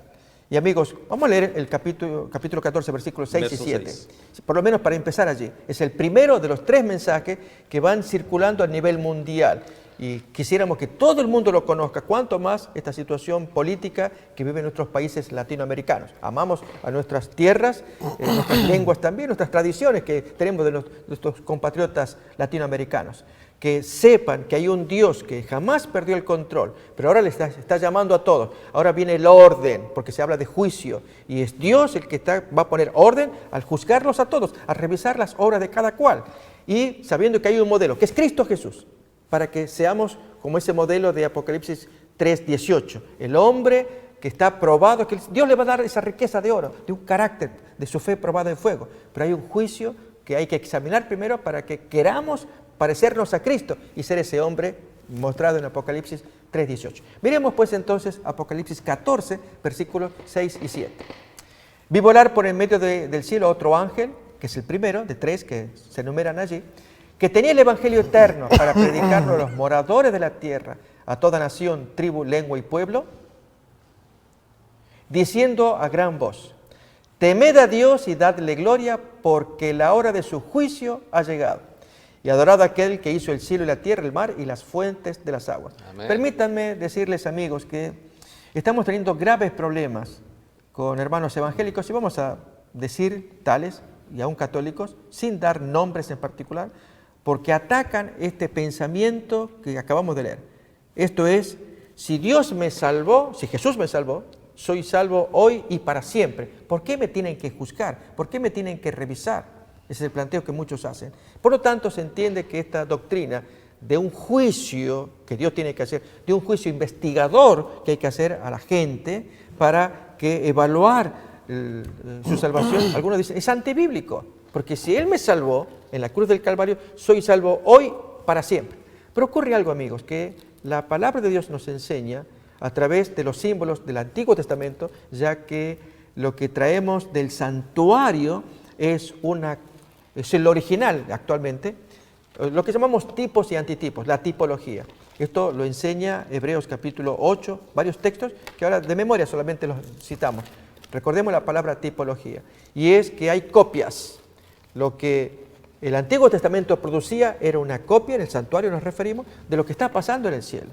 [SPEAKER 2] Y amigos, vamos a leer el capítulo 14, versículos 6 y 7.
[SPEAKER 1] 6.
[SPEAKER 2] Por lo menos para empezar allí. Es el primero de los 3 mensajes que van circulando a nivel mundial. Y quisiéramos que todo el mundo lo conozca, cuanto más esta situación política que viven nuestros países latinoamericanos. Amamos a nuestras tierras, nuestras lenguas también, nuestras tradiciones que tenemos de nuestros compatriotas latinoamericanos. Que sepan que hay un Dios que jamás perdió el control, pero ahora le está llamando a todos. Ahora viene el orden, porque se habla de juicio, y es Dios el que va a poner orden al juzgarlos a todos, a revisar las obras de cada cual, y sabiendo que hay un modelo, que es Cristo Jesús, para que seamos como ese modelo de Apocalipsis 3:18, el hombre que está probado, que Dios le va a dar esa riqueza de oro, de un carácter, de su fe probada en fuego, pero hay un juicio que hay que examinar primero para que queramos parecernos a Cristo y ser ese hombre mostrado en Apocalipsis 3:18. Miremos pues entonces Apocalipsis 14, versículos 6 y 7. Vi volar por en medio del cielo otro ángel, que es el primero de 3 que se enumeran allí, que tenía el evangelio eterno para predicarlo a los moradores de la tierra, a toda nación, tribu, lengua y pueblo, diciendo a gran voz: temed a Dios y dadle gloria, porque la hora de su juicio ha llegado. Y adorad a aquel que hizo el cielo y la tierra, el mar y las fuentes de las aguas.
[SPEAKER 4] Amén.
[SPEAKER 2] Permítanme decirles, amigos, que estamos teniendo graves problemas con hermanos evangélicos, y vamos a decir tales, y aún católicos, sin dar nombres en particular, porque atacan este pensamiento que acabamos de leer. Esto es, si Dios me salvó, si Jesús me salvó, soy salvo hoy y para siempre. ¿Por qué me tienen que juzgar? ¿Por qué me tienen que revisar? Ese es el planteo que muchos hacen. Por lo tanto, se entiende que esta doctrina de un juicio que Dios tiene que hacer, de un juicio investigador que hay que hacer a la gente para que evaluar su salvación, algunos dicen, es antibíblico, porque si Él me salvó en la cruz del Calvario, soy salvo hoy para siempre. Pero ocurre algo, amigos, que la palabra de Dios nos enseña a través de los símbolos del Antiguo Testamento, ya que lo que traemos del santuario es el original actualmente, lo que llamamos tipos y antitipos, la tipología. Esto lo enseña Hebreos capítulo 8, varios textos que ahora de memoria solamente los citamos. Recordemos la palabra tipología. Y es que hay copias. Lo que el Antiguo Testamento producía era una copia, en el santuario nos referimos, de lo que está pasando en el cielo.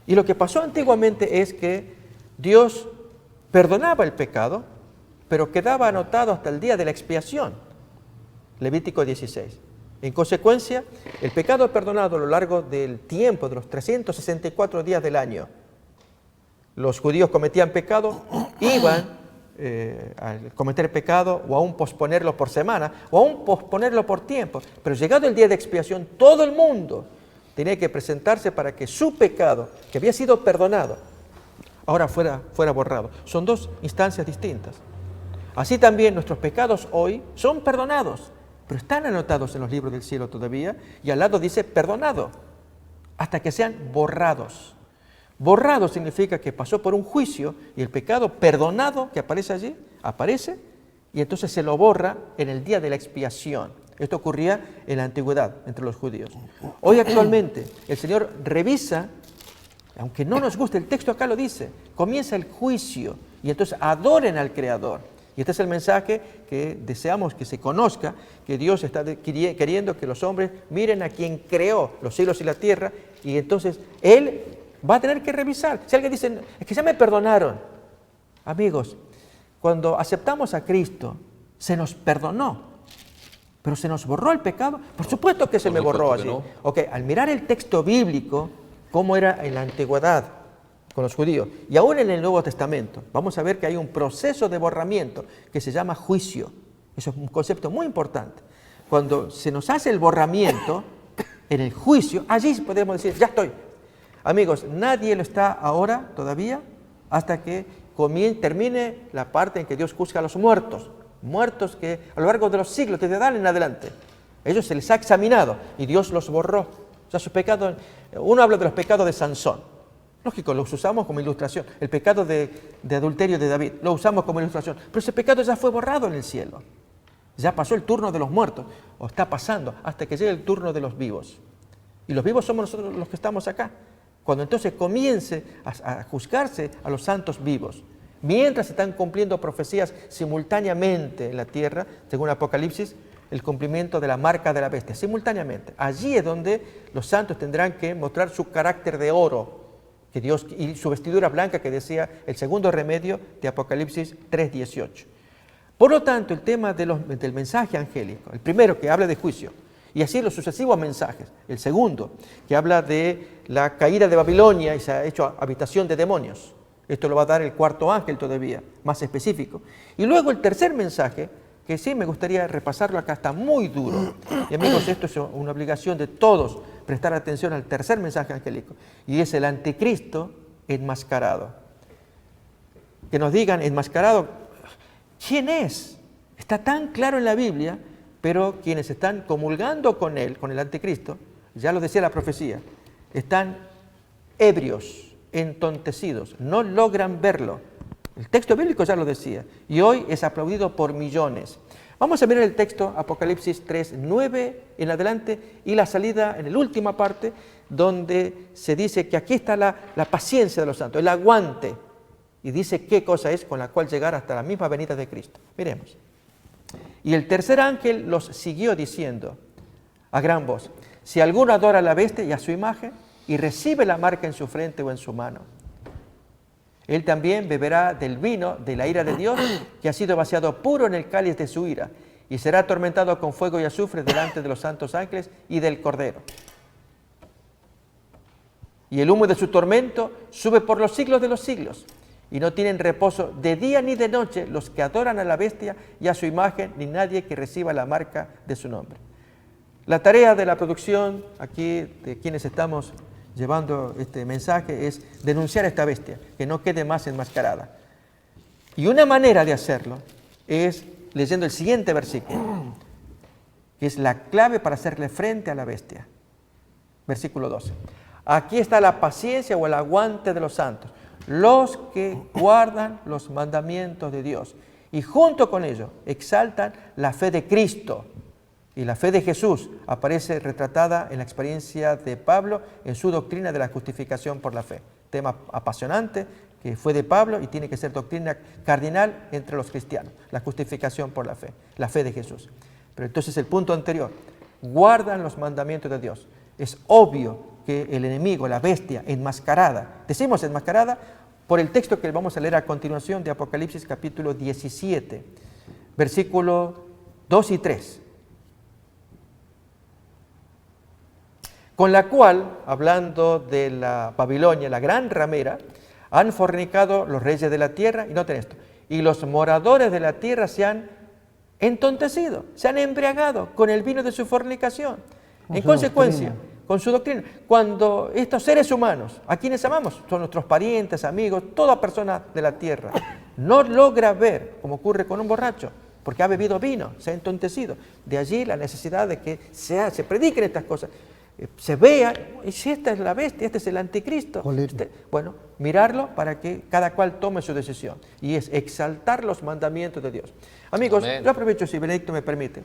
[SPEAKER 2] Y lo que pasó antiguamente es que Dios perdonaba el pecado, pero quedaba anotado hasta el día de la expiación. Levítico 16. En consecuencia, el pecado perdonado a lo largo del tiempo, de los 364 días del año. Los judíos cometían pecado, iban a cometer pecado o aún posponerlo por semana o aún posponerlo por tiempo. Pero llegado el día de expiación, todo el mundo tenía que presentarse para que su pecado, que había sido perdonado, ahora fuera borrado. Son dos instancias distintas. Así también nuestros pecados hoy son perdonados, pero están anotados en los libros del cielo todavía, y al lado dice perdonado, hasta que sean borrados. Borrado significa que pasó por un juicio y el pecado perdonado que aparece allí, aparece y entonces se lo borra en el día de la expiación. Esto ocurría en la antigüedad entre los judíos. Hoy actualmente el Señor revisa, aunque no nos guste, el texto acá lo dice, comienza el juicio y entonces adoren al Creador. Y este es el mensaje que deseamos que se conozca, que Dios está queriendo que los hombres miren a quien creó los cielos y la tierra, y entonces Él va a tener que revisar. Si alguien dice, es que ya me perdonaron. Amigos, cuando aceptamos a Cristo, se nos perdonó, pero se nos borró el pecado. Por supuesto que se me borró allí. No. Ok, al mirar el texto bíblico, cómo era en la antigüedad con los judíos, y aún en el Nuevo Testamento, vamos a ver que hay un proceso de borramiento que se llama juicio. Eso es un concepto muy importante. Cuando se nos hace el borramiento, en el juicio, allí podemos decir, ya estoy. Amigos, nadie lo está ahora todavía hasta que termine la parte en que Dios juzga a los muertos. Muertos que a lo largo de los siglos, desde Adán en adelante, ellos se les ha examinado y Dios los borró. O sea, sus pecados, uno habla de los pecados de Sansón. Lógico, los usamos como ilustración. El pecado de adulterio de David, lo usamos como ilustración. Pero ese pecado ya fue borrado en el cielo. Ya pasó el turno de los muertos, o está pasando hasta que llegue el turno de los vivos. Y los vivos somos nosotros los que estamos acá. Cuando entonces comience a juzgarse a los santos vivos, mientras se están cumpliendo profecías simultáneamente en la tierra, según Apocalipsis, el cumplimiento de la marca de la bestia, simultáneamente. Allí es donde los santos tendrán que mostrar su carácter de oro, que Dios, y su vestidura blanca, que decía el segundo remedio de Apocalipsis 3:18. Por lo tanto, el tema del mensaje angélico, el primero que habla de juicio, y así los sucesivos mensajes. El segundo, que habla de la caída de Babilonia y se ha hecho habitación de demonios. Esto lo va a dar el cuarto ángel todavía, más específico. Y luego el tercer mensaje, que sí me gustaría repasarlo acá, está muy duro. Y amigos, esto es una obligación de todos, prestar atención al tercer mensaje angélico. Y es el anticristo enmascarado. Que nos digan, enmascarado, ¿quién es? Está tan claro en la Biblia, pero quienes están comulgando con él, con el anticristo, ya lo decía la profecía, están ebrios, entontecidos, no logran verlo. El texto bíblico ya lo decía, y hoy es aplaudido por millones. Vamos a mirar el texto, Apocalipsis 3:9 en adelante, y la salida en la última parte, donde se dice que aquí está la paciencia de los santos, el aguante, y dice qué cosa es con la cual llegar hasta la misma venida de Cristo. Miremos. Y el tercer ángel los siguió diciendo a gran voz, si alguno adora a la bestia y a su imagen y recibe la marca en su frente o en su mano, él también beberá del vino de la ira de Dios, que ha sido vaciado puro en el cáliz de su ira, y será atormentado con fuego y azufre delante de los santos ángeles y del Cordero. Y el humo de su tormento sube por los siglos de los siglos, y no tienen reposo de día ni de noche los que adoran a la bestia y a su imagen, ni nadie que reciba la marca de su nombre. La tarea de la producción, aquí de quienes estamos llevando este mensaje, es denunciar a esta bestia, que no quede más enmascarada. Y una manera de hacerlo es leyendo el siguiente versículo, que es la clave para hacerle frente a la bestia. Versículo 12. Aquí está la paciencia o el aguante de los santos, los que guardan los mandamientos de Dios y junto con ello exaltan la fe de Cristo. Y la fe de Jesús aparece retratada en la experiencia de Pablo en su doctrina de la justificación por la fe. Tema apasionante que fue de Pablo y tiene que ser doctrina cardinal entre los cristianos. La justificación por la fe de Jesús. Pero entonces el punto anterior, guardan los mandamientos de Dios. Es obvio que el enemigo, la bestia enmascarada, decimos enmascarada por el texto que vamos a leer a continuación de Apocalipsis capítulo 17, versículos 2 y 3. Con la cual, hablando de la Babilonia, la gran ramera, han fornicado los reyes de la tierra, y noten esto, y los moradores de la tierra se han entontecido, se han embriagado con el vino de su fornicación. En consecuencia, con su doctrina, cuando estos seres humanos, a quienes amamos, son nuestros parientes, amigos, toda persona de la tierra, no logra ver, como ocurre con un borracho, porque ha bebido vino, se ha entontecido. De allí la necesidad de que se prediquen estas cosas, se vea, y si esta es la bestia, este es el anticristo. Bueno, mirarlo para que cada cual tome su decisión. Y es exaltar los mandamientos de Dios. Amigos, yo aprovecho, si Benedicto me permite.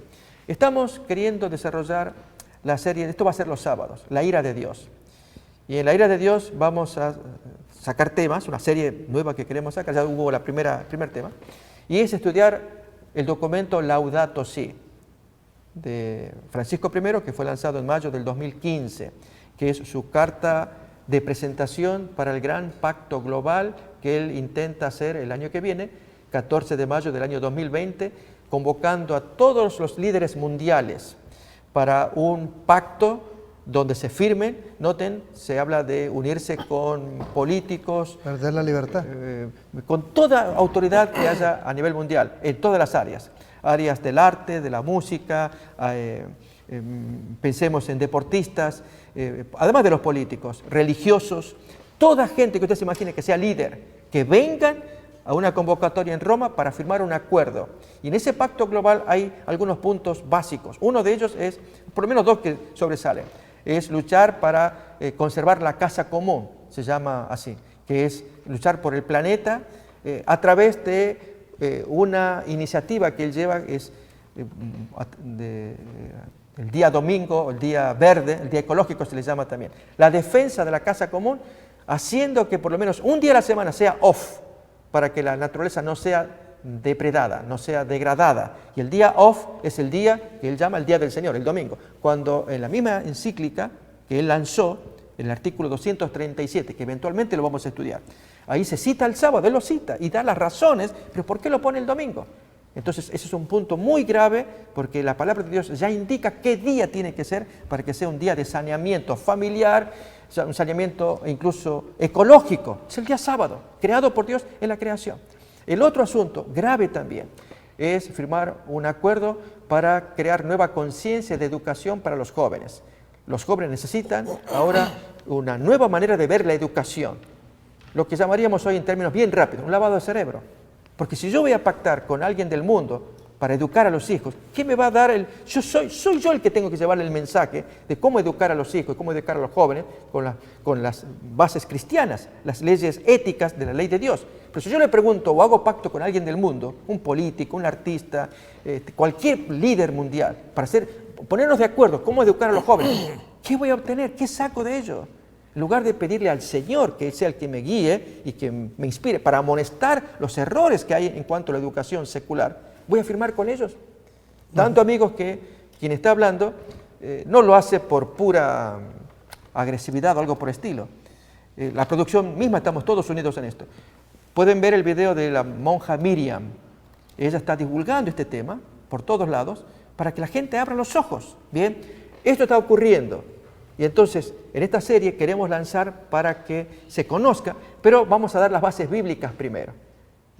[SPEAKER 2] Estamos queriendo desarrollar la serie, esto va a ser los sábados, la ira de Dios. Y en la ira de Dios vamos a sacar temas, una serie nueva que queremos sacar, ya hubo el primer tema, y es estudiar el documento Laudato Si, de Francisco I, que fue lanzado en mayo del 2015, que es su carta de presentación para el gran pacto global que él intenta hacer el año que viene, 14 de mayo del año 2020, convocando a todos los líderes mundiales para un pacto donde se firmen, noten, se habla de unirse con políticos,
[SPEAKER 3] Perder la libertad.
[SPEAKER 2] con toda autoridad que haya a nivel mundial, en todas las áreas del arte, de la música, pensemos en deportistas, además de los políticos, religiosos, toda gente que usted se imagine que sea líder, que vengan a una convocatoria en Roma para firmar un acuerdo. Y en ese pacto global hay algunos puntos básicos. Uno de ellos es, por lo menos dos que sobresalen, es luchar para conservar la casa común, se llama así, que es luchar por el planeta a través de una iniciativa que él lleva, es el día domingo, el día verde, el día ecológico se le llama también. La defensa de la casa común, haciendo que por lo menos un día a la semana sea off, para que la naturaleza no sea depredada, no sea degradada. Y el día off es el día que él llama el Día del Señor, el domingo. Cuando en la misma encíclica que él lanzó, en el artículo 237, que eventualmente lo vamos a estudiar, ahí se cita el sábado, él lo cita y da las razones, pero ¿por qué lo pone el domingo? Entonces ese es un punto muy grave, porque la palabra de Dios ya indica qué día tiene que ser para que sea un día de saneamiento familiar, un saneamiento incluso ecológico. Es el día sábado, creado por Dios en la creación. El otro asunto, grave también, es firmar un acuerdo para crear nueva conciencia de educación para los jóvenes. Los jóvenes necesitan ahora una nueva manera de ver la educación, lo que llamaríamos hoy en términos bien rápidos, un lavado de cerebro. Porque si yo voy a pactar con alguien del mundo para educar a los hijos, ¿qué me va a dar soy yo el que tengo que llevarle el mensaje de cómo educar a los hijos, cómo educar a los jóvenes con las bases cristianas, las leyes éticas de la ley de Dios? Pero si yo le pregunto o hago pacto con alguien del mundo, un político, un artista, cualquier líder mundial, para ponernos de acuerdo cómo educar a los jóvenes, ¿qué voy a obtener? ¿Qué saco de ello? En lugar de pedirle al Señor que sea el que me guíe y que me inspire para amonestar los errores que hay en cuanto a la educación secular, voy a firmar con ellos. Tanto, amigos, que quien está hablando no lo hace por pura agresividad o algo por estilo. La producción misma, estamos todos unidos en esto. Pueden ver el video de la monja Miriam. Ella está divulgando este tema por todos lados, para que la gente abra los ojos. Bien, esto está ocurriendo. Y entonces, en esta serie queremos lanzar para que se conozca, pero vamos a dar las bases bíblicas primero.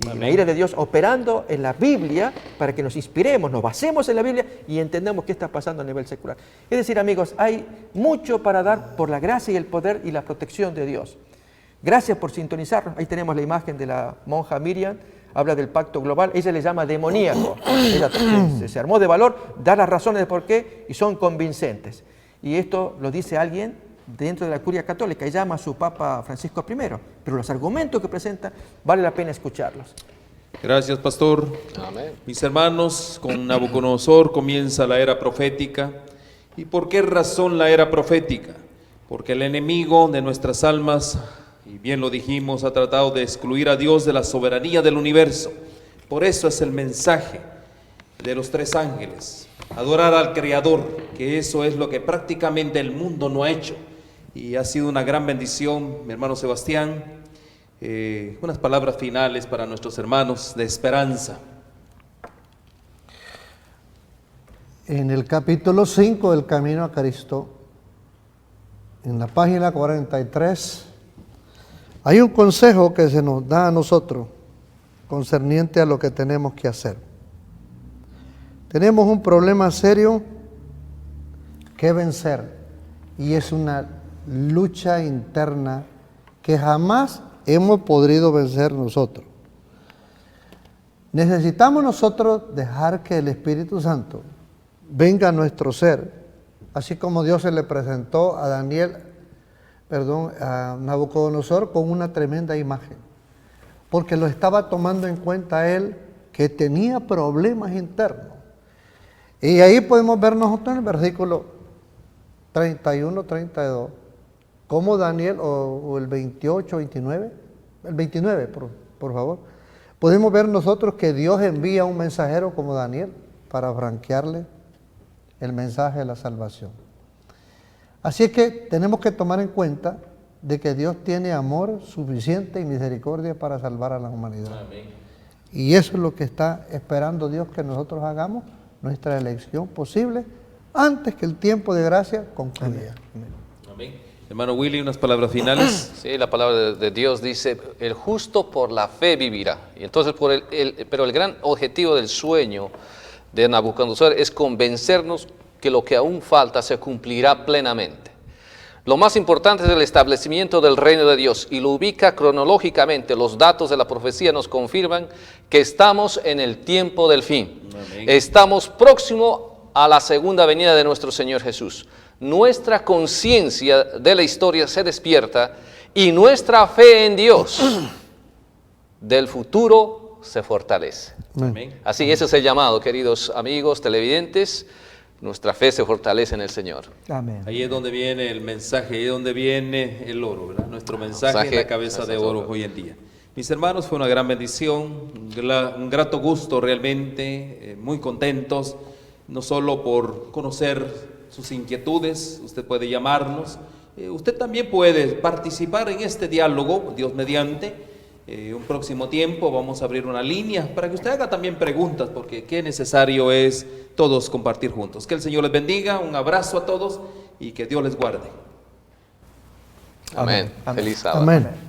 [SPEAKER 2] Y
[SPEAKER 1] Amén.
[SPEAKER 2] la ira de Dios operando en la Biblia para que nos inspiremos, nos basemos en la Biblia y entendamos qué está pasando a nivel secular. Es decir, amigos, hay mucho para dar por la gracia y el poder y la protección de Dios. Gracias por sintonizarnos. Ahí tenemos la imagen de la monja Miriam, habla del pacto global, ella le llama demoníaco. Ella se armó de valor, da las razones de por qué y son convincentes. Y esto lo dice alguien dentro de la curia católica y llama a su Papa Francisco I, pero los argumentos que presenta vale la pena escucharlos.
[SPEAKER 1] Gracias, pastor.
[SPEAKER 4] Amén.
[SPEAKER 1] Mis hermanos, con Nabucodonosor comienza la era profética. ¿Y por qué razón la era profética? Porque el enemigo de nuestras almas, y bien lo dijimos, ha tratado de excluir a Dios de la soberanía del universo. Por eso es el mensaje de los 3 ángeles, adorar al Creador, que eso es lo que prácticamente el mundo no ha hecho. Y ha sido una gran bendición, mi hermano Sebastián. Unas palabras finales para nuestros hermanos de esperanza.
[SPEAKER 3] En el capítulo 5 del Camino a Cristo, en la página 43, hay un consejo que se nos da a nosotros concerniente a lo que tenemos que hacer. Tenemos un problema serio que vencer y es una lucha interna que jamás hemos podido vencer nosotros. Necesitamos nosotros dejar que el Espíritu Santo venga a nuestro ser, así como Dios se le presentó a a Nabucodonosor con una tremenda imagen, porque lo estaba tomando en cuenta él, que tenía problemas internos. Y ahí podemos ver nosotros en el versículo 31, 32, como Daniel, o el 28, 29, el 29, por favor, podemos ver nosotros que Dios envía un mensajero como Daniel para franquearle el mensaje de la salvación. Así es que tenemos que tomar en cuenta de que Dios tiene amor suficiente y misericordia para salvar a la humanidad.
[SPEAKER 1] Amén.
[SPEAKER 3] Y eso es lo que está esperando Dios que nosotros hagamos, nuestra elección posible, antes que el tiempo de gracia concluya.
[SPEAKER 1] Amén. Hermano Willy, unas palabras finales.
[SPEAKER 4] Sí, la palabra de Dios dice, el justo por la fe vivirá. Y entonces, pero el gran objetivo del sueño de Nabucodonosor es convencernos que lo que aún falta se cumplirá plenamente. Lo más importante es el establecimiento del reino de Dios y lo ubica cronológicamente. Los datos de la profecía nos confirman que estamos en el tiempo del fin.
[SPEAKER 1] Amén.
[SPEAKER 4] Estamos próximos a la segunda venida de nuestro Señor Jesús. Nuestra conciencia de la historia se despierta y nuestra fe en Dios del futuro se fortalece.
[SPEAKER 1] Amén.
[SPEAKER 4] Así, ese es el llamado, queridos amigos televidentes. Nuestra fe se fortalece en el Señor.
[SPEAKER 2] Amén.
[SPEAKER 1] Ahí es donde viene el mensaje, ahí es donde viene el oro, ¿verdad? Nuestro mensaje es la
[SPEAKER 4] Mensaje,
[SPEAKER 1] cabeza de
[SPEAKER 4] nuestro
[SPEAKER 1] oro
[SPEAKER 4] oro.
[SPEAKER 1] hoy en día. Mis hermanos, fue una gran bendición, un grato gusto realmente, muy contentos, no solo por conocer sus inquietudes, usted puede llamarnos, usted también puede participar en este diálogo, Dios mediante. Un próximo tiempo vamos a abrir una línea para que usted haga también preguntas, porque qué necesario es todos compartir juntos. Que el Señor les bendiga, un abrazo a todos y que Dios les guarde.
[SPEAKER 4] Amén.
[SPEAKER 2] Amén.
[SPEAKER 4] Feliz sábado.
[SPEAKER 3] Amén.